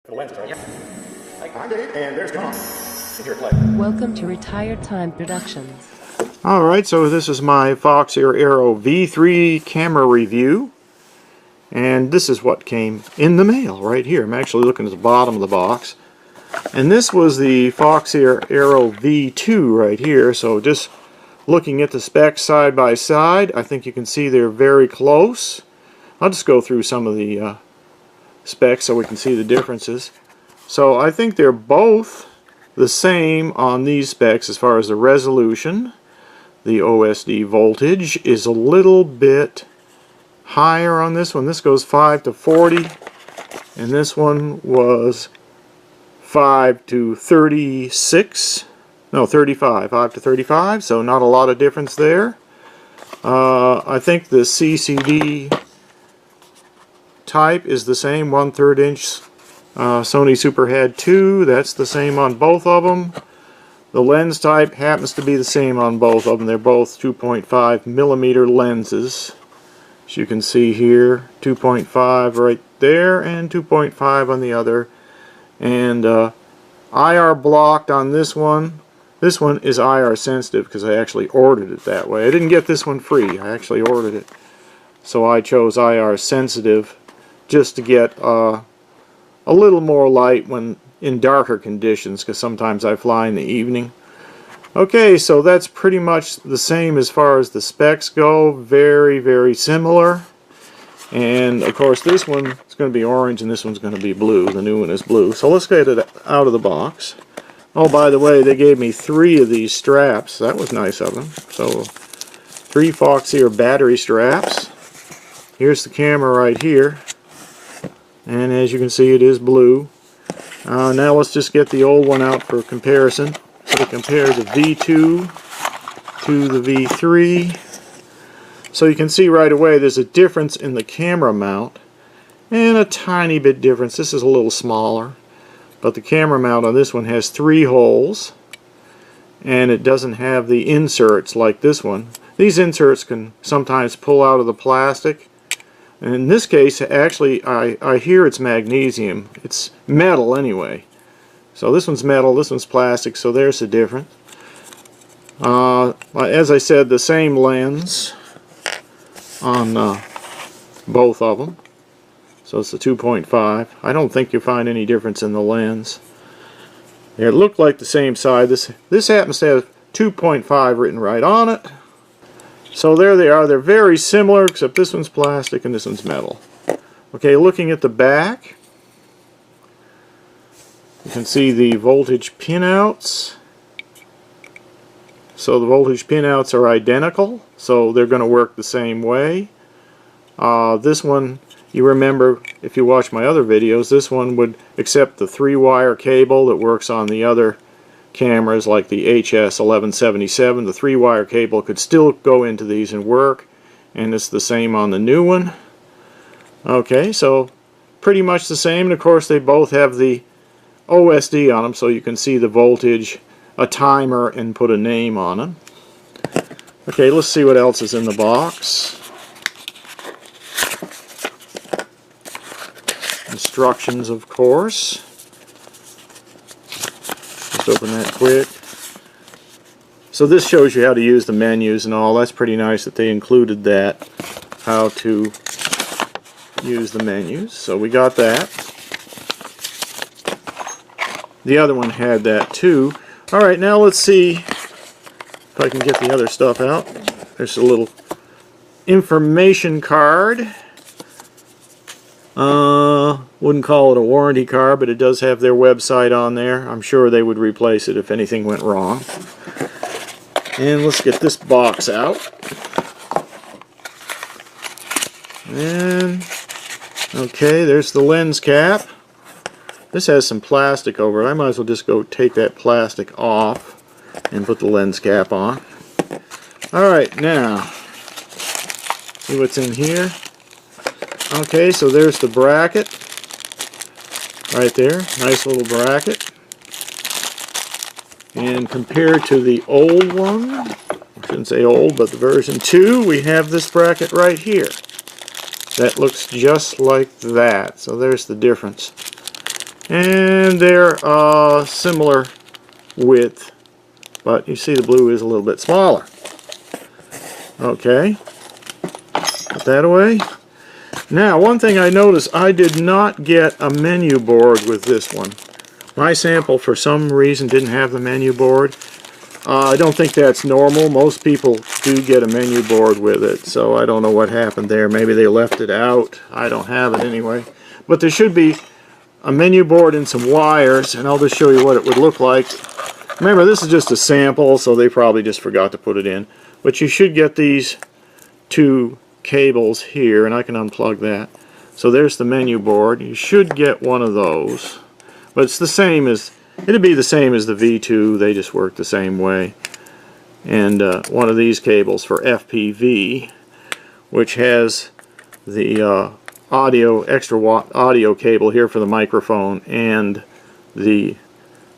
For the lenses, right? Yeah. I'm Dave, and there's John. Here, play. Welcome to Retired Time Productions. Alright, so this is my Foxeer Aero V3 camera review. And this is what came in the mail right here. I'm actually looking at the bottom of the box. And this was the Foxeer Aero V2 right here. So just looking at the specs side by side, I think you can see they're very close. I'll just go through some of the specs so we can see the differences. So I think they're both the same on these specs as far as the resolution. The OSD voltage is a little bit higher on this one. This goes 5 to 40, and this one was 5 to 36. No, 35. 5 to 35, so not a lot of difference there. I think the CCD type is the same, 1/3 inch Sony Superhead 2. That's the same on both of them. The lens type happens to be the same on both of them. They're both 2.5 millimeter lenses. As you can see here, 2.5 right there and 2.5 on the other. And IR blocked on this one. This one is IR sensitive because I actually ordered it that way. I didn't get this one free. I actually ordered it. So I chose IR sensitive just to get a little more light when in darker conditions, because sometimes I fly in the evening. Okay, so that's pretty much the same as far as the specs go. Very, very similar. And of course this one is going to be orange and this one's going to be blue. The new one is blue. So let's get it out of the box. Oh, by the way, they gave me 3 of these straps. That was nice of them. So 3 Foxeer battery straps. Here's the camera right here. And as you can see, it is blue. Now let's just get the old one out for comparison. So compare the V2 to the V3. So you can see right away there's a difference in the camera mount. And a tiny bit difference. This is a little smaller. But the camera mount on this one has 3 holes. And it doesn't have the inserts like this one. These inserts can sometimes pull out of the plastic. And in this case, actually, I hear it's magnesium. It's metal anyway. So this one's metal, this one's plastic, so there's the difference. As I said, the same lens on both of them. So it's the 2.5. I don't think you'll find any difference in the lens. It looked like the same side. This happens to have 2.5 written right on it. So there they are. They're very similar, except this one's plastic and this one's metal. Okay, looking at the back, you can see the voltage pinouts. So the voltage pinouts are identical, so they're going to work the same way. This one, you remember, if you watch my other videos, this one would accept the 3-wire cable that works on the other cameras like the HS1177. The 3-wire cable could still go into these and work, and it's the same on the new one. Okay, so pretty much the same, and of course they both have the OSD on them, so you can see the voltage, a timer, and put a name on them. Okay, let's see what else is in the box. Instructions, of course. Just open that quick. So this shows you how to use the menus and all. That's pretty nice that they included that, how to use the menus. So we got that. The other one had that too. Alright, now let's see if I can get the other stuff out. There's a little information card. Wouldn't call it a warranty card, but it does have their website on there. I'm sure they would replace it if anything went wrong. And let's get this box out. And okay, there's the lens cap. This has some plastic over it. I might as well just go take that plastic off and put the lens cap on. Alright, now see what's in here. Okay, so there's the bracket right there. Nice little bracket. And compared to the old one, I shouldn't say old, but the version 2, we have this bracket right here. That looks just like that. So there's the difference. and they're similar width, but you see the blue is a little bit smaller. Okay, put that away. Now, one thing I noticed, I did not get a menu board with this one. My sample, for some reason, didn't have the menu board. I don't think that's normal. Most people do get a menu board with it, so I don't know what happened there. Maybe they left it out. I don't have it anyway. But there should be a menu board and some wires, and I'll just show you what it would look like. Remember, this is just a sample, so they probably just forgot to put it in. But you should get these two cables here, and I can unplug that. So there's the menu board. You should get one of those, but it's the same as, it'd be the same as the V2. They just work the same way. And one of these cables for FPV, which has the extra watt audio cable here for the microphone, and the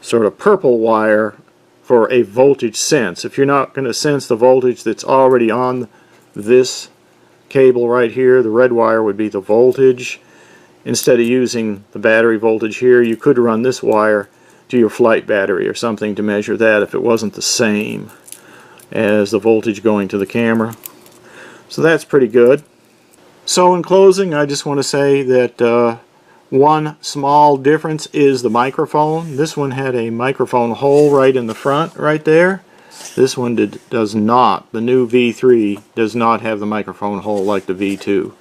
sort of purple wire for a voltage sense. If you're not going to sense the voltage that's already on this cable right here, the red wire would be the voltage. Instead of using the battery voltage here, you could run this wire to your flight battery or something to measure that if it wasn't the same as the voltage going to the camera. So that's pretty good. So in closing, I just want to say that one small difference is the microphone. This one had a microphone hole right in the front right there. This one does not. The new V3 does not have the microphone hole like the V2.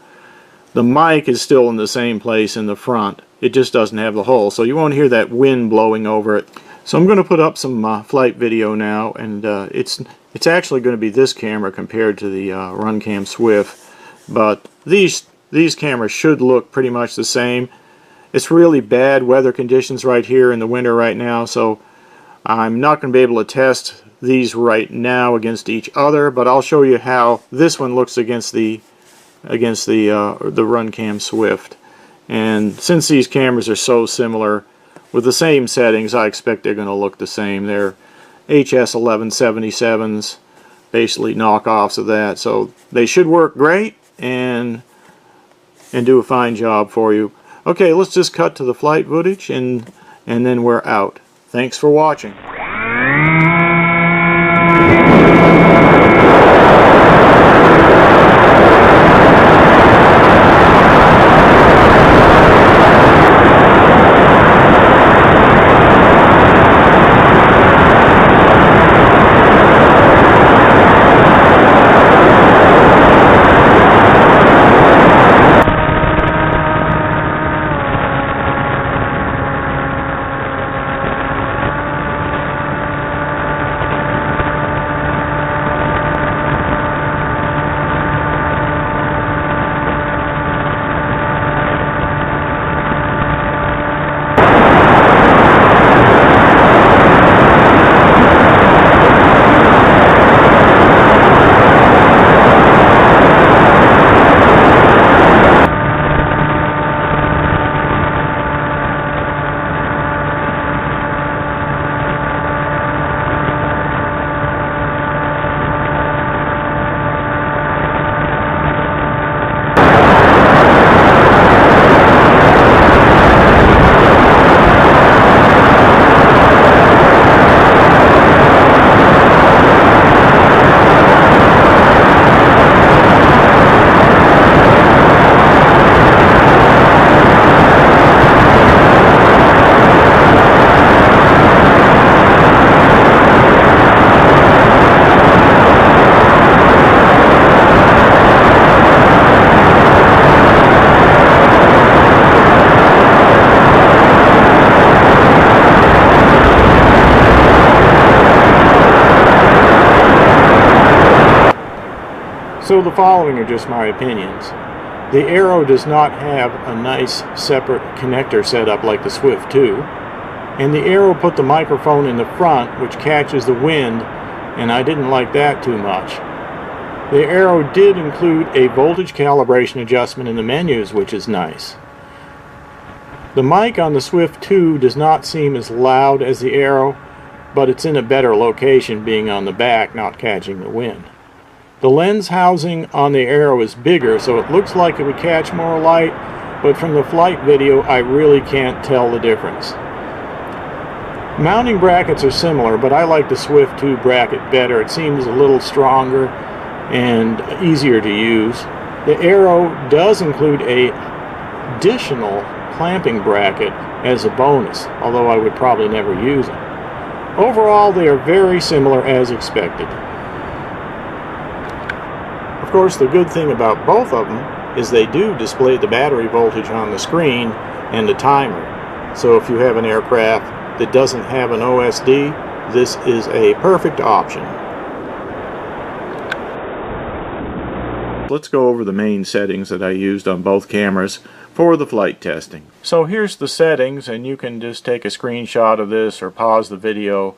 The mic is still in the same place in the front. It just doesn't have the hole, so you won't hear that wind blowing over it. So I'm going to put up some flight video now, and it's actually going to be this camera compared to the Runcam Swift, but these cameras should look pretty much the same. It's really bad weather conditions right here in the winter right now, so I'm not going to be able to test these right now against each other, but I'll show you how this one looks against the Runcam Swift. And since these cameras are so similar with the same settings, I expect they're going to look the same. They're HS 1177s, basically knockoffs of that, so they should work great and do a fine job for you. Okay, let's just cut to the flight footage and then we're out. Thanks for watching. So the following are just my opinions. The Arrow does not have a nice separate connector setup like the Swift 2, and the Arrow put the microphone in the front which catches the wind, and I didn't like that too much. The Arrow did include a voltage calibration adjustment in the menus, which is nice. The mic on the Swift 2 does not seem as loud as the Arrow, but it's in a better location being on the back, not catching the wind. The lens housing on the Arrow is bigger, so it looks like it would catch more light, but from the flight video I really can't tell the difference. Mounting brackets are similar, but I like the Swift 2 bracket better. It seems a little stronger and easier to use. The Arrow does include a additional clamping bracket as a bonus, although I would probably never use it. Overall, they are very similar as expected. Of course, the good thing about both of them is they do display the battery voltage on the screen and the timer. So if you have an aircraft that doesn't have an OSD, this is a perfect option. Let's go over the main settings that I used on both cameras for the flight testing. So here's the settings, and you can just take a screenshot of this or pause the video